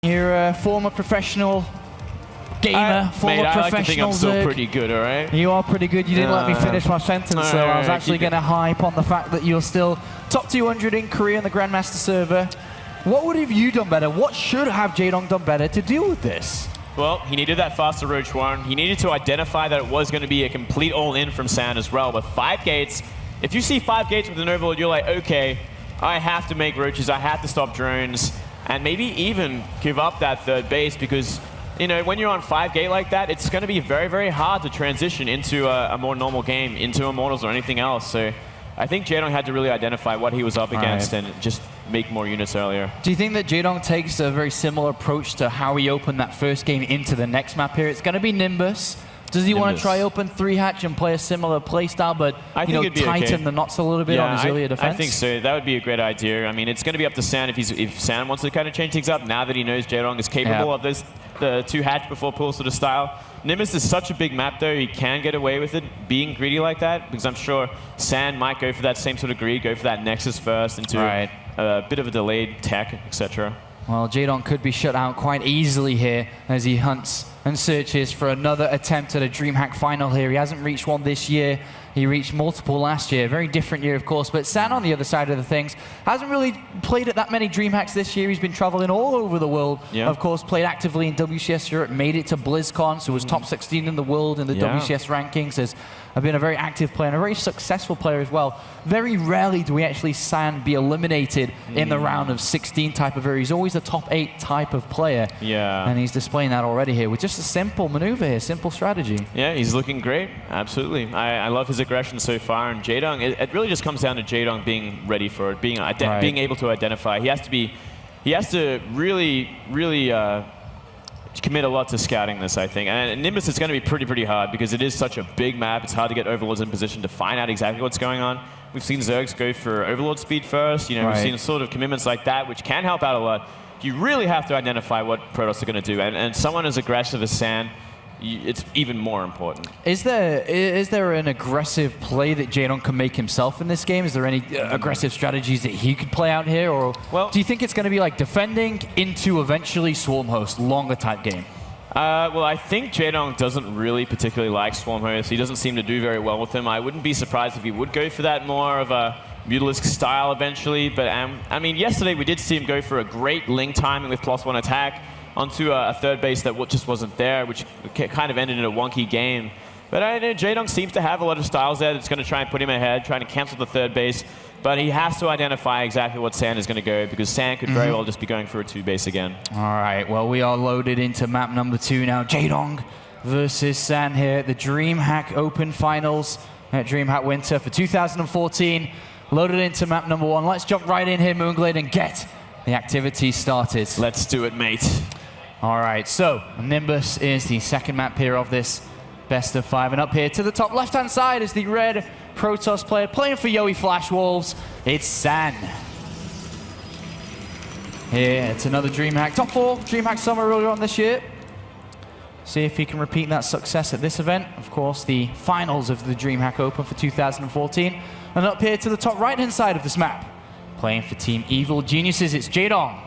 You're a former professional gamer, former mate, professional. I like to think I'm still pretty good, all right? You are pretty good. You didn't let me finish my sentence, so I was actually going to hype on the fact that you're still top 200 in Korea on the Grandmaster server. What would have you done better? What should have Jaedong done better to deal with this? Well, he needed that faster roach one. He needed to identify that it was going to be a complete all-in from San as well. With 5 gates, if you see 5 gates with an overload, you're like, okay, I have to make roaches, I have to stop drones, and maybe even give up that third base because, you know, when you're on 5 gate like that, it's going to be very, very hard to transition into a more normal game, into Immortals or anything else. So I think Jaedong had to really identify what he was up against and just make more units earlier. Do you think that Jaedong takes a very similar approach to how he opened that first game into the next map here? It's going to be Nimbus. Does he want to try open 3-hatch and play a similar playstyle, but tighten the knots a little bit on his earlier defense? I think so. That would be a great idea. I mean, it's going to be up to San if San wants to kind of change things up now that he knows Jaedong is capable of this, the 2-hatch before pull sort of style. Nimbus is such a big map, though. He can get away with it being greedy like that, because I'm sure San might go for that same sort of greed, go for that Nexus first into a bit of a delayed tech, etc. Well, Jaedong could be shut out quite easily here as he hunts and searches for another attempt at a DreamHack final here. He hasn't reached one this year. He reached multiple last year. Very different year, of course. But San, on the other side of the things, hasn't really played at that many DreamHacks this year. He's been traveling all over the world. Of course, played actively in WCS Europe, made it to BlizzCon, so was top 16 in the world in the WCS rankings. Has been a very active player and a very successful player as well. Very rarely do we actually see San be eliminated in the round of 16 type of area. He's always a top 8 type of player. And he's displaying that already here with just a simple maneuver here, simple strategy. Yeah, he's looking great. Absolutely. I love his aggression so far. And Jaedong, it really just comes down to Jaedong being ready for it, being able to identify. He has to really commit a lot to scouting this, I think. And Nimbus is going to be pretty hard because it is such a big map. It's hard to get Overlords in position to find out exactly what's going on. We've seen Zergs go for Overlord speed first. You know, we've seen sort of commitments like that, which can help out a lot. You really have to identify what Protoss are going to do. And someone as aggressive as San, it's even more important. Is there an aggressive play that Jaedong can make himself in this game? Is there any aggressive strategies that he could play out here? Or do you think it's going to be like defending into eventually Swarm Host, longer type game? Well, I think Jaedong doesn't really particularly like Swarm Host. He doesn't seem to do very well with him. I wouldn't be surprised if he would go for that more of a Mutalisk style eventually. But I mean, yesterday we did see him go for a great Ling timing with +1 attack onto a third base that just wasn't there, which kind of ended in a wonky game. But I know Jaedong seems to have a lot of styles there that's going to try and put him ahead, trying to cancel the third base. But he has to identify exactly what San is going to go, because San could very well just be going for a 2-base again. All right, well, we are loaded into map number 2 now. Jaedong versus San here at the DreamHack Open Finals at DreamHack Winter for 2014. Loaded into map number 1. Let's jump right in here, Moonglade, and get the activity started. Let's do it, mate. All right, so Nimbus is the second map here of this best of 5. And up here to the top left-hand side is the red Protoss player playing for Yowie Flash Wolves. It's San. Here, it's another DreamHack. Top 4 DreamHack Summer earlier on this year. See if he can repeat that success at this event. Of course, the finals of the DreamHack Open for 2014. And up here to the top right-hand side of this map, playing for Team Evil Geniuses, it's Jaedong.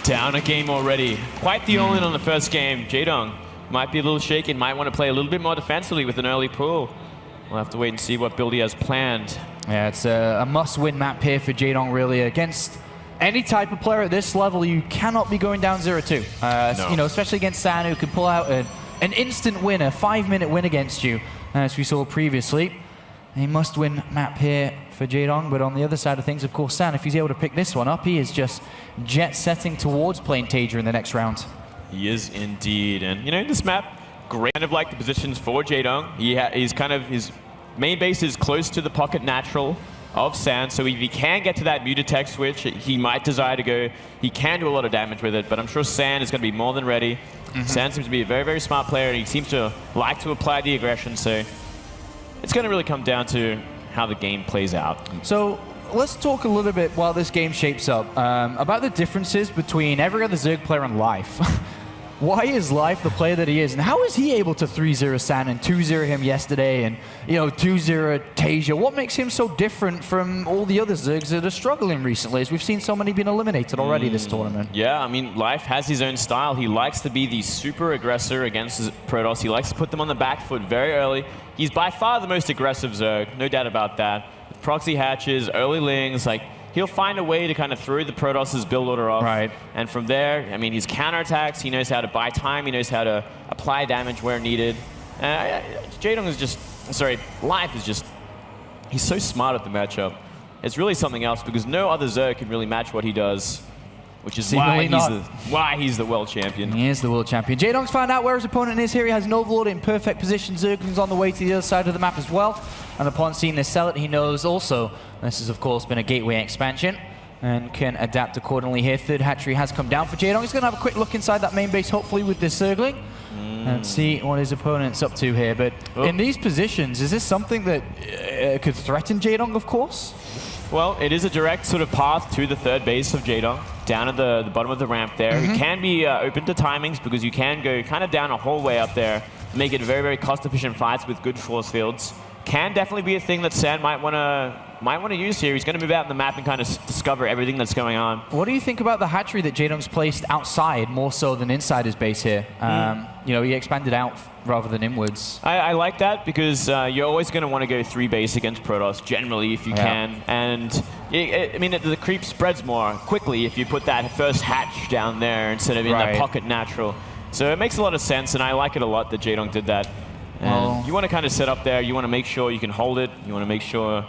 Down a game already. Quite the all-in on the first game. Jaedong might be a little shaken, might want to play a little bit more defensively with an early pull. We'll have to wait and see what build he has planned. Yeah, it's a must-win map here for Jaedong, really. Against any type of player at this level, you cannot be going down 0-2. No. You know, especially against San, who can pull out an instant win, a 5-minute win against you, as we saw previously. A must-win map here for Jaedong, but on the other side of things, of course, San, if he's able to pick this one up, he is just jet-setting towards playing Tager in the next round. He is indeed, and you know, this map, great. Kind of like the positions for Jaedong. He's kind of, his main base is close to the pocket natural of San, so if he can get to that muted tech switch, he might desire to go. He can do a lot of damage with it, but I'm sure San is going to be more than ready. San seems to be a very, very smart player, and he seems to like to apply the aggression, so it's going to really come down to how the game plays out. So let's talk a little bit while this game shapes up about the differences between every other Zerg player in life. why is Life the player that he is? And how is he able to 3-0 San and 2-0 him yesterday and, 2-0 Tasia? What makes him so different from all the other Zergs that are struggling recently, as we've seen so many being eliminated already this tournament? Yeah, I mean, Life has his own style. He likes to be the super aggressor against his Protoss. He likes to put them on the back foot very early. He's by far the most aggressive Zerg, no doubt about that. Proxy hatches, early lings, like, he'll find a way to kind of throw the Protoss's build order off. Right. And from there, I mean, his counterattacks, he knows how to buy time, he knows how to apply damage where needed. Jaedong is just, sorry, Life is just, he's so smart at the matchup. It's really something else because no other Zerg can really match what he does, which is why he's the world champion. He is the world champion. Jaedong's found out where his opponent is here. He has an Overlord in perfect position. Zergling's on the way to the other side of the map as well. And upon seeing this Zealot, he knows also this has, of course, been a gateway expansion and can adapt accordingly here. Third hatchery has come down for Jaedong. He's going to have a quick look inside that main base, hopefully, with this Zergling and see what his opponent's up to here. But in these positions, is this something that could threaten Jaedong, of course? Well, it is a direct sort of path to the third base of Jaedong, down at the bottom of the ramp there. It can be open to timings because you can go kind of down a hallway up there, make it very, very cost-efficient fights with good force fields. Can definitely be a thing that San might want to use here. He's going to move out on the map and kind of discover everything that's going on. What do you think about the hatchery that Jaedong's placed outside more so than inside his base here? He expanded out rather than inwards. I like that because you're always going to want to go 3 base against Protoss, generally, if you can. And, I mean, the creep spreads more quickly if you put that first hatch down there instead of in the pocket natural. So it makes a lot of sense, and I like it a lot that Jaedong did that. And you want to kind of set up there. You want to make sure you can hold it. You want to make sure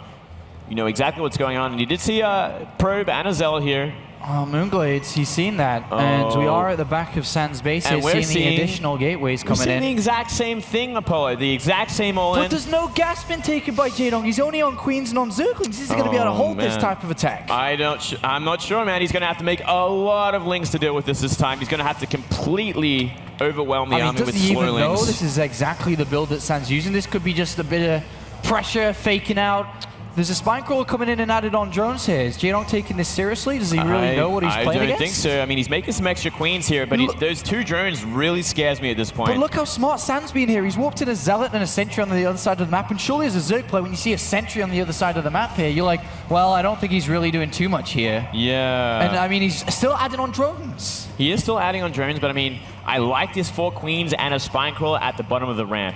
you know exactly what's going on. And you did see a Probe and a Zealot here. Oh, Moonglades, he's seen that. And we are at the back of San's base here, seeing the additional gateways coming in. We're seeing the exact same thing, Apollo. The exact same all-in. But there's no gas been taken by Jaedong. He's only on Queens and on Zerglings. Is he going to be able to hold this type of attack? I'm not sure, man. He's going to have to make a lot of links to deal with this time. He's going to have to completely overwhelm the army with slow links. Does he even know this is exactly the build that San's using? This could be just a bit of pressure, faking out. There's a spine crawler coming in and added on drones here. Is Jaedong taking this seriously? Does he really know what he's playing against? I don't think so. I mean, he's making some extra queens here, but those 2 drones really scares me at this point. But look how smart San's been here. He's warped in a Zealot and a Sentry on the other side of the map. And surely as a Zerg player, when you see a Sentry on the other side of the map here, you're like, well, I don't think he's really doing too much here. Yeah. And I mean, he's still adding on drones. He is still adding on drones, but I mean, I like this 4 queens and a spine crawler at the bottom of the ramp.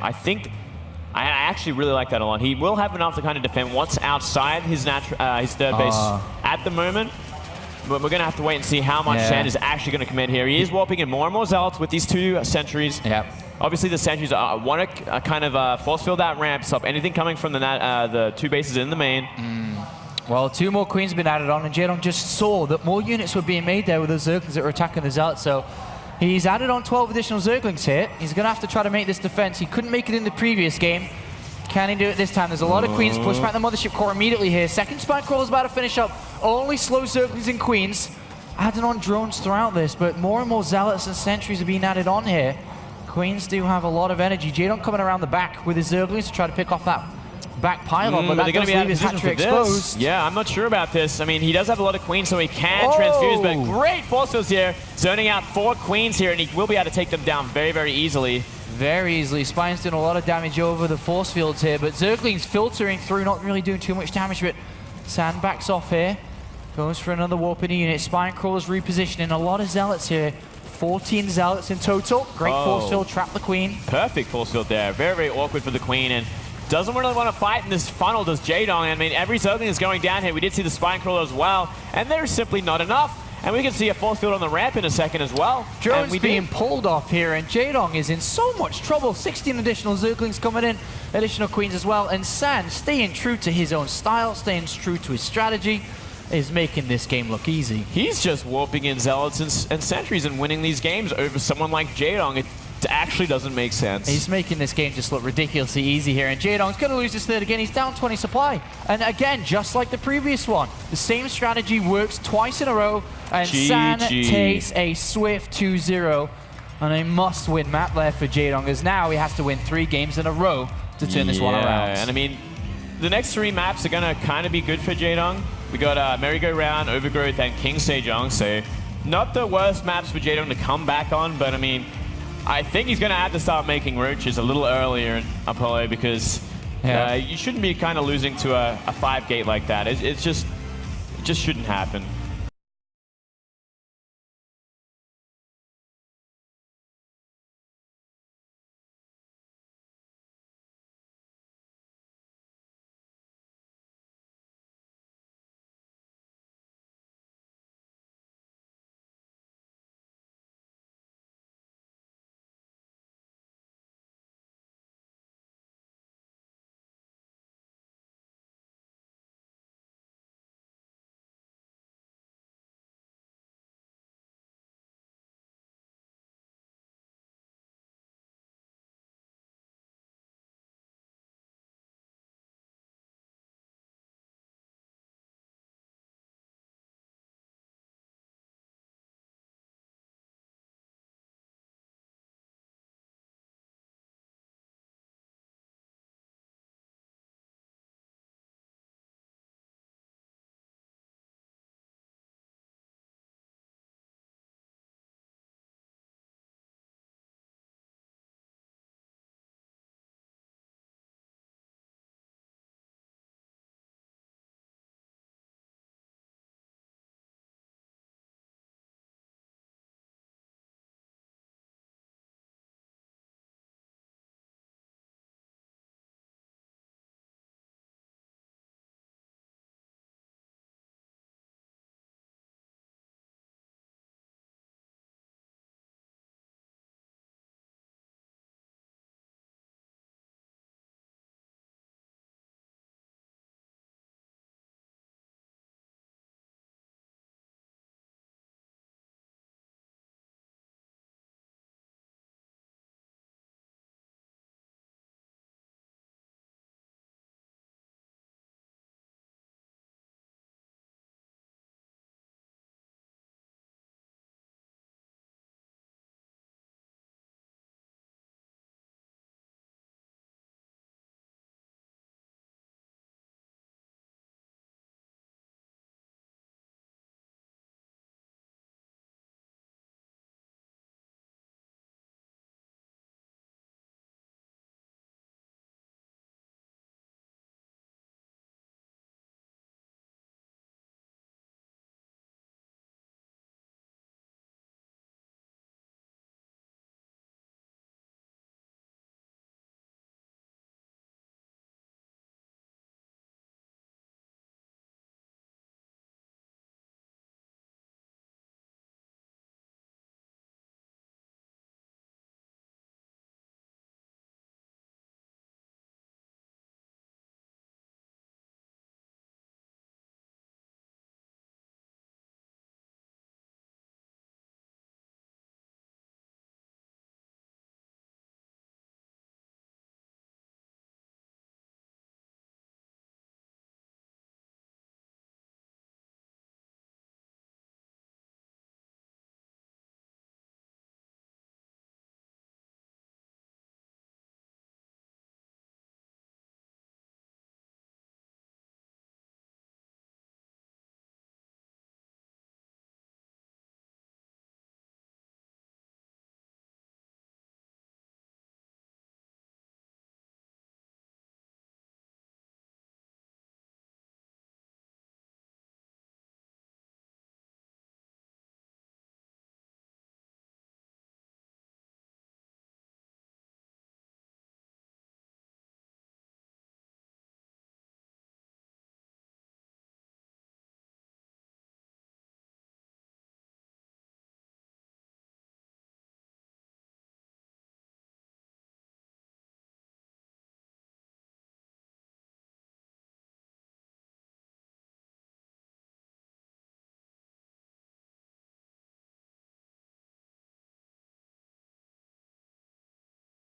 I actually really like that a lot. He will have enough to kind of defend what's outside his third base at the moment. But we're going to have to wait and see how much San is actually going to commit here. He is warping in more and more Zealots with these 2 sentries. Obviously, the sentries want to kind of force field that ramp, stop anything coming from the 2 bases in the main. Well, 2 more queens have been added on, and Jaedong just saw that more units were being made there with the Zerglings that were attacking the Zealots. So he's added on 12 additional Zerglings here. He's going to have to try to make this defense. He couldn't make it in the previous game. Can he do it this time? There's a lot of queens. Push back the Mothership Core immediately here. Second spine crawler is about to finish up. Only slow Zerglings and queens. Adding on drones throughout this, but more and more Zealots and sentries are being added on here. Queens do have a lot of energy. Jaedong coming around the back with his Zerglings to try to pick off that back pylon, but that does leave his hatchery exposed. Yeah, I'm not sure about this. I mean, he does have a lot of queens, so he can transfuse, but great force fields here. Zoning out 4 queens here, and he will be able to take them down very, very easily. Very easily. Spine's doing a lot of damage over the force fields here, but Zergling's filtering through, not really doing too much damage, but San backs off here. Goes for another warp in a unit. Spine crawler's repositioning. A lot of Zealots here. 14 Zealots in total. Great force field, trap the Queen. Perfect force field there. Very, very awkward for the Queen, and doesn't really want to fight in this funnel, does Jaedong. I mean, every Zergling is going down here. We did see the spine crawler as well, and there's simply not enough. And we can see a force field on the ramp in a second as well. Drone's being pulled off here, and Jaedong is in so much trouble. 16 additional Zerglings coming in, additional queens as well. And San, staying true to his own style, staying true to his strategy, is making this game look easy. He's just warping in Zealots and Sentries and winning these games over someone like Jaedong. It actually doesn't make sense. He's making this game just look ridiculously easy here, and Jaedong's going to lose his third again. He's down 20 supply. And again, just like the previous one, the same strategy works twice in a row, and San takes a swift 2-0 on a must-win map there for Jaedong, as now he has to win 3 games in a row to turn this one around. And I mean, the next 3 maps are going to kind of be good for Jaedong. We got Merry-Go-Round, Overgrowth, and King Sejong, so not the worst maps for Jaedong to come back on, but I mean, I think he's going to have to start making roaches a little earlier in Apollo because you shouldn't be kind of losing to a 5-gate like that. It just shouldn't happen.